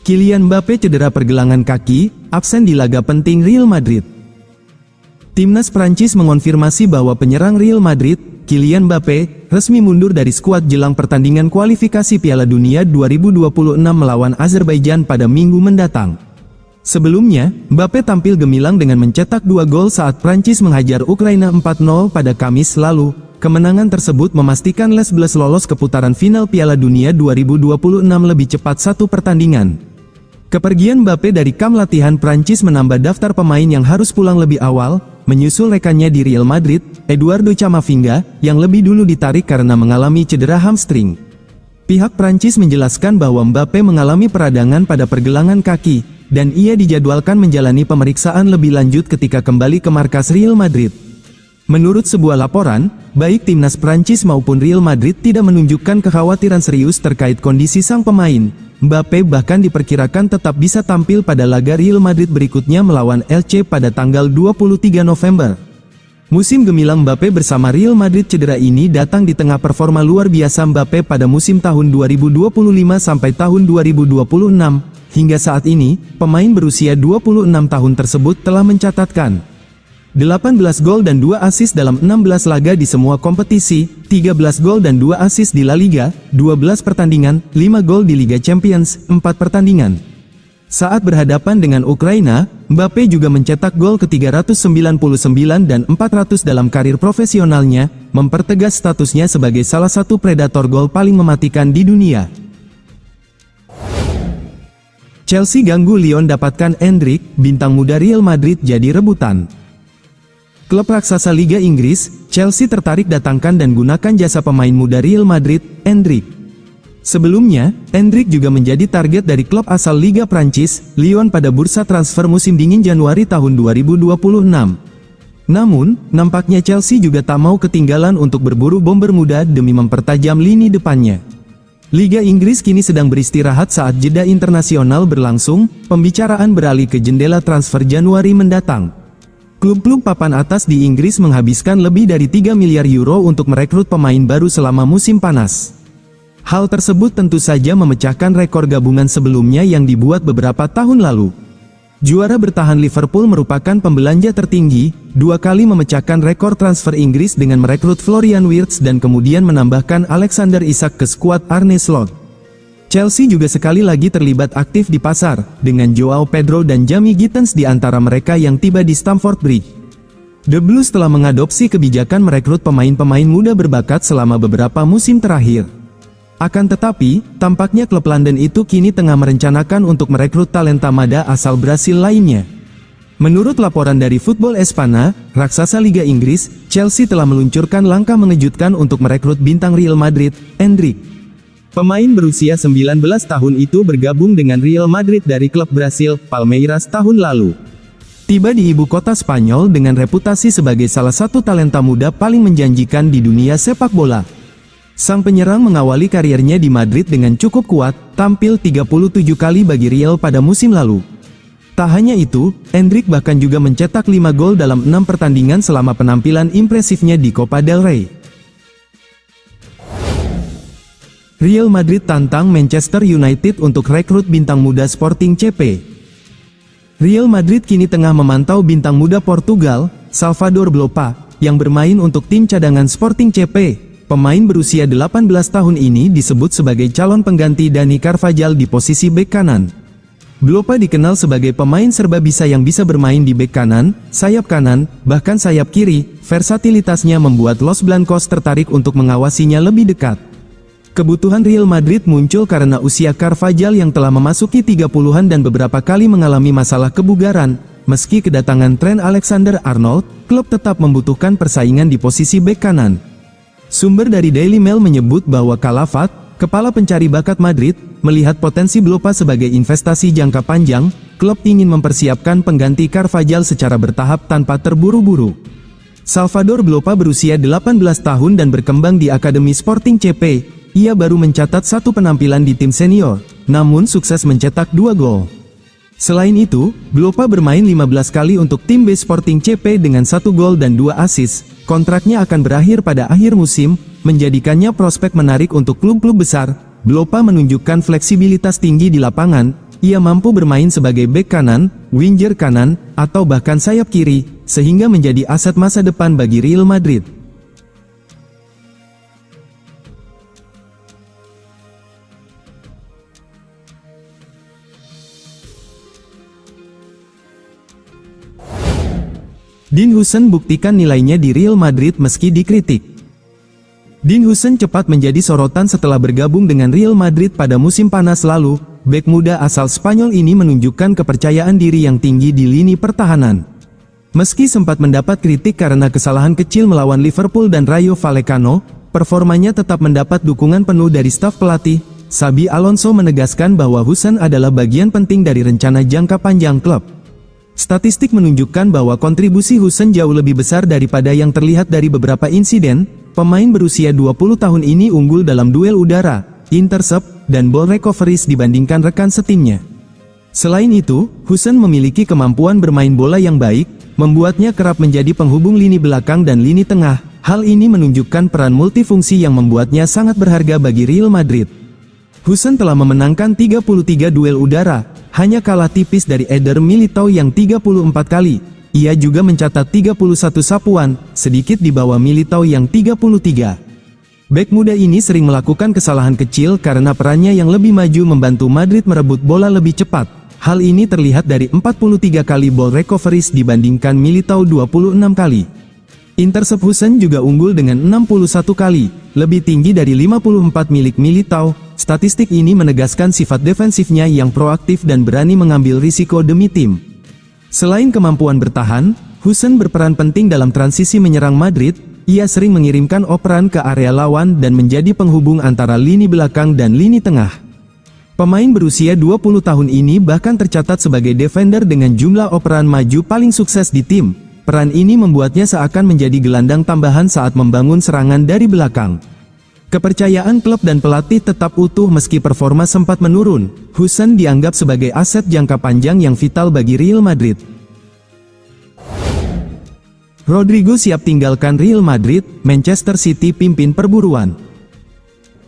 Kylian Mbappé cedera pergelangan kaki, absen di laga penting Real Madrid. Timnas Prancis mengonfirmasi bahwa penyerang Real Madrid, Kylian Mbappé, resmi mundur dari skuad jelang pertandingan kualifikasi Piala Dunia 2026 melawan Azerbaijan pada Minggu mendatang. Sebelumnya, Mbappé tampil gemilang dengan mencetak 2 gol saat Prancis menghajar Ukraina 4-0 pada Kamis lalu. Kemenangan tersebut memastikan Les Bleus lolos ke putaran final Piala Dunia 2026 lebih cepat 1 pertandingan. Kepergian Mbappé dari kamp latihan Prancis menambah daftar pemain yang harus pulang lebih awal, menyusul rekannya di Real Madrid, Eduardo Camavinga, yang lebih dulu ditarik karena mengalami cedera hamstring. Pihak Prancis menjelaskan bahwa Mbappé mengalami peradangan pada pergelangan kaki, dan ia dijadwalkan menjalani pemeriksaan lebih lanjut ketika kembali ke markas Real Madrid. Menurut sebuah laporan, baik timnas Prancis maupun Real Madrid tidak menunjukkan kekhawatiran serius terkait kondisi sang pemain. Mbappé bahkan diperkirakan tetap bisa tampil pada laga Real Madrid berikutnya melawan Elche pada tanggal 23 November. Musim gemilang Mbappé bersama Real Madrid cedera ini datang di tengah performa luar biasa Mbappé pada musim tahun 2025 sampai tahun 2026. Hingga saat ini, pemain berusia 26 tahun tersebut telah mencatatkan 18 gol dan 2 assist dalam 16 laga di semua kompetisi, 13 gol dan 2 assist di La Liga, 12 pertandingan, 5 gol di Liga Champions, 4 pertandingan. Saat berhadapan dengan Ukraina, Mbappé juga mencetak gol ke-399 dan 400 dalam karir profesionalnya, mempertegas statusnya sebagai salah satu predator gol paling mematikan di dunia. Chelsea ganggu Lyon dapatkan Endrick, bintang muda Real Madrid jadi rebutan. Klub raksasa Liga Inggris, Chelsea tertarik datangkan dan gunakan jasa pemain muda Real Madrid, Endrick. Sebelumnya, Endrick juga menjadi target dari klub asal Liga Prancis, Lyon pada bursa transfer musim dingin Januari tahun 2026. Namun, nampaknya Chelsea juga tak mau ketinggalan untuk berburu bomber muda demi mempertajam lini depannya. Liga Inggris kini sedang beristirahat saat jeda internasional berlangsung, pembicaraan beralih ke jendela transfer Januari mendatang. Klub-klub papan atas di Inggris menghabiskan lebih dari 3 miliar euro untuk merekrut pemain baru selama musim panas. Hal tersebut tentu saja memecahkan rekor gabungan sebelumnya yang dibuat beberapa tahun lalu. Juara bertahan Liverpool merupakan pembelanja tertinggi, 2 kali memecahkan rekor transfer Inggris dengan merekrut Florian Wirtz dan kemudian menambahkan Alexander Isak ke skuad Arne Slot. Chelsea juga sekali lagi terlibat aktif di pasar, dengan Joao Pedro dan Jamie Gittens di antara mereka yang tiba di Stamford Bridge. The Blues telah mengadopsi kebijakan merekrut pemain-pemain muda berbakat selama beberapa musim terakhir. Akan tetapi, tampaknya klub London itu kini tengah merencanakan untuk merekrut talenta muda asal Brasil lainnya. Menurut laporan dari Football Espana, raksasa Liga Inggris, Chelsea telah meluncurkan langkah mengejutkan untuk merekrut bintang Real Madrid, Endrick. Pemain berusia 19 tahun itu bergabung dengan Real Madrid dari klub Brasil, Palmeiras tahun lalu. Tiba di ibu kota Spanyol dengan reputasi sebagai salah satu talenta muda paling menjanjikan di dunia sepak bola. Sang penyerang mengawali karirnya di Madrid dengan cukup kuat, tampil 37 kali bagi Real pada musim lalu. Tak hanya itu, Endrick bahkan juga mencetak 5 gol dalam 6 pertandingan selama penampilan impresifnya di Copa del Rey. Real Madrid tantang Manchester United untuk rekrut bintang muda Sporting CP. Real Madrid kini tengah memantau bintang muda Portugal, Salvador Blopa, yang bermain untuk tim cadangan Sporting CP. Pemain berusia 18 tahun ini disebut sebagai calon pengganti Dani Carvajal di posisi bek kanan. Blopa dikenal sebagai pemain serba bisa yang bisa bermain di bek kanan, bahkan sayap kiri. Versatilitasnya membuat Los Blancos tertarik untuk mengawasinya lebih dekat. Kebutuhan Real Madrid muncul karena usia Carvajal yang telah memasuki 30-an dan beberapa kali mengalami masalah kebugaran. Meski kedatangan Trent Alexander-Arnold, klub tetap membutuhkan persaingan di posisi bek kanan. Sumber dari Daily Mail menyebut bahwa Calafat, kepala pencari bakat Madrid, melihat potensi Blopa sebagai investasi jangka panjang. Klub ingin mempersiapkan pengganti Carvajal secara bertahap tanpa terburu-buru. Salvador Blopa berusia 18 tahun dan berkembang di Akademi Sporting CP. Ia baru mencatat 1 penampilan di tim senior, namun sukses mencetak 2 gol. Selain itu, Blopa bermain 15 kali untuk tim B Sporting CP dengan 1 gol dan 2 assist. Kontraknya akan berakhir pada akhir musim, menjadikannya prospek menarik untuk klub-klub besar. Blopa menunjukkan fleksibilitas tinggi di lapangan, ia mampu bermain sebagai bek kanan, winger kanan, atau bahkan sayap kiri, sehingga menjadi aset masa depan bagi Real Madrid. Dean Huijsen buktikan nilainya di Real Madrid meski dikritik. Dean Huijsen cepat menjadi sorotan setelah bergabung dengan Real Madrid pada musim panas lalu. Bek muda asal Spanyol ini menunjukkan kepercayaan diri yang tinggi di lini pertahanan. Meski sempat mendapat kritik karena kesalahan kecil melawan Liverpool dan Rayo Vallecano, performanya tetap mendapat dukungan penuh dari staf pelatih. Xabi Alonso menegaskan bahwa Huijsen adalah bagian penting dari rencana jangka panjang klub. Statistik menunjukkan bahwa kontribusi Huijsen jauh lebih besar daripada yang terlihat dari beberapa insiden. Pemain berusia 20 tahun ini unggul dalam duel udara, intercept, dan ball recoveries dibandingkan rekan setimnya. Selain itu, Huijsen memiliki kemampuan bermain bola yang baik, membuatnya kerap menjadi penghubung lini belakang dan lini tengah. Hal ini menunjukkan peran multifungsi yang membuatnya sangat berharga bagi Real Madrid. Huijsen telah memenangkan 33 duel udara, hanya kalah tipis dari Eder Militao yang 34 kali. Ia juga mencatat 31 sapuan, sedikit di bawah Militao yang 33. Bek muda ini sering melakukan kesalahan kecil karena perannya yang lebih maju membantu Madrid merebut bola lebih cepat. Hal ini terlihat dari 43 kali ball recoveries dibandingkan Militao 26 kali. Intercept Huijsen juga unggul dengan 61 kali, lebih tinggi dari 54 milik Militao. Statistik ini menegaskan sifat defensifnya yang proaktif dan berani mengambil risiko demi tim. Selain kemampuan bertahan, Huijsen berperan penting dalam transisi menyerang Madrid. Ia sering mengirimkan operan ke area lawan dan menjadi penghubung antara lini belakang dan lini tengah. Pemain berusia 20 tahun ini bahkan tercatat sebagai defender dengan jumlah operan maju paling sukses di tim. Peran ini membuatnya seakan menjadi gelandang tambahan saat membangun serangan dari belakang. Kepercayaan klub dan pelatih tetap utuh meski performa sempat menurun. Huijsen dianggap sebagai aset jangka panjang yang vital bagi Real Madrid. Rodrigo siap tinggalkan Real Madrid, Manchester City pimpin perburuan.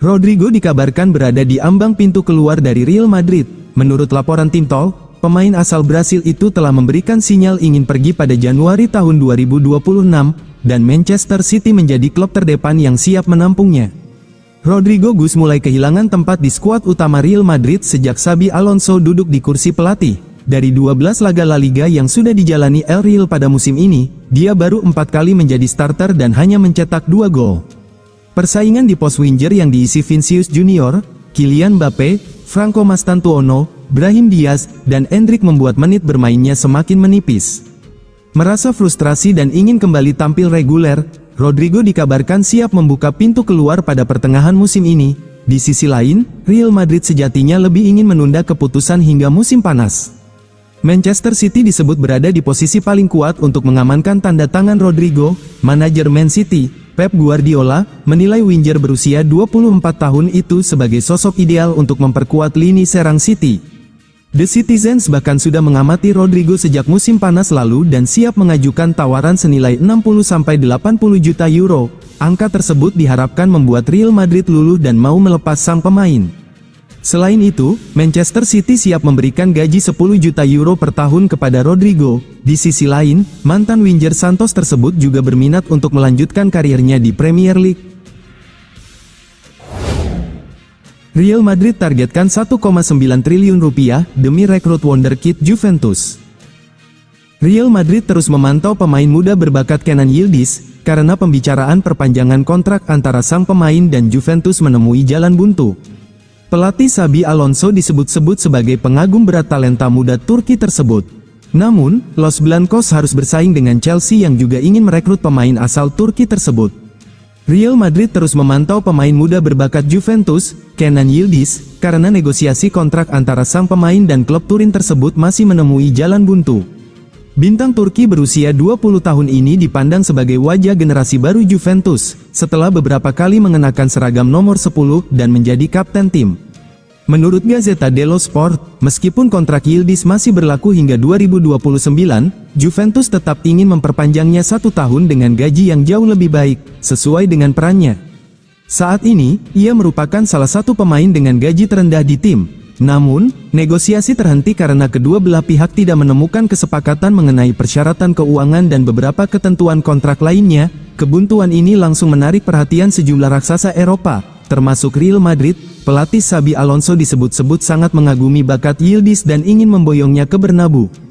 Rodrigo dikabarkan berada di ambang pintu keluar dari Real Madrid. Menurut laporan tim Talk, pemain asal Brasil itu telah memberikan sinyal ingin pergi pada Januari tahun 2026, dan Manchester City menjadi klub terdepan yang siap menampungnya. Rodrigo Gus mulai kehilangan tempat di skuad utama Real Madrid sejak Xabi Alonso duduk di kursi pelatih. Dari 12 laga La Liga yang sudah dijalani El Real pada musim ini, dia baru 4 kali menjadi starter dan hanya mencetak 2 gol. Persaingan di pos winger yang diisi Vinicius Junior, Kylian Mbappe, Franco Mastantuono, Brahim Diaz, dan Endrick membuat menit bermainnya semakin menipis. Merasa frustrasi dan ingin kembali tampil reguler, Rodrigo dikabarkan siap membuka pintu keluar pada pertengahan musim ini. Di sisi lain, Real Madrid sejatinya lebih ingin menunda keputusan hingga musim panas. Manchester City disebut berada di posisi paling kuat untuk mengamankan tanda tangan Rodrigo. Manajer Man City, Pep Guardiola, menilai winger berusia 24 tahun itu sebagai sosok ideal untuk memperkuat lini serang City. The Citizens bahkan sudah mengamati Rodrigo sejak musim panas lalu dan siap mengajukan tawaran senilai 60–80 juta euro. Angka tersebut diharapkan membuat Real Madrid luluh dan mau melepas sang pemain. Selain itu, Manchester City siap memberikan gaji 10 juta euro per tahun kepada Rodrigo. Di sisi lain, mantan winger Santos tersebut juga berminat untuk melanjutkan karirnya di Premier League. Real Madrid targetkan 1,9 triliun rupiah demi rekrut wonderkid Juventus. Real Madrid terus memantau pemain muda berbakat Kenan Yildiz, karena pembicaraan perpanjangan kontrak antara sang pemain dan Juventus menemui jalan buntu. Pelatih Xabi Alonso disebut-sebut sebagai pengagum berat talenta muda Turki tersebut. Namun, Los Blancos harus bersaing dengan Chelsea yang juga ingin merekrut pemain asal Turki tersebut. Real Madrid terus memantau pemain muda berbakat Juventus, Kenan Yildiz, karena negosiasi kontrak antara sang pemain dan klub Turin tersebut masih menemui jalan buntu. Bintang Turki berusia 20 tahun ini dipandang sebagai wajah generasi baru Juventus, setelah beberapa kali mengenakan seragam nomor 10 dan menjadi kapten tim. Menurut Gazzetta dello Sport, meskipun kontrak Yildiz masih berlaku hingga 2029, Juventus tetap ingin memperpanjangnya 1 tahun dengan gaji yang jauh lebih baik, sesuai dengan perannya. Saat ini, ia merupakan salah satu pemain dengan gaji terendah di tim. Namun, negosiasi terhenti karena kedua belah pihak tidak menemukan kesepakatan mengenai persyaratan keuangan dan beberapa ketentuan kontrak lainnya. Kebuntuan ini langsung menarik perhatian sejumlah raksasa Eropa, termasuk Real Madrid. Pelatih Xabi Alonso disebut-sebut sangat mengagumi bakat Yildiz dan ingin memboyongnya ke Bernabeu.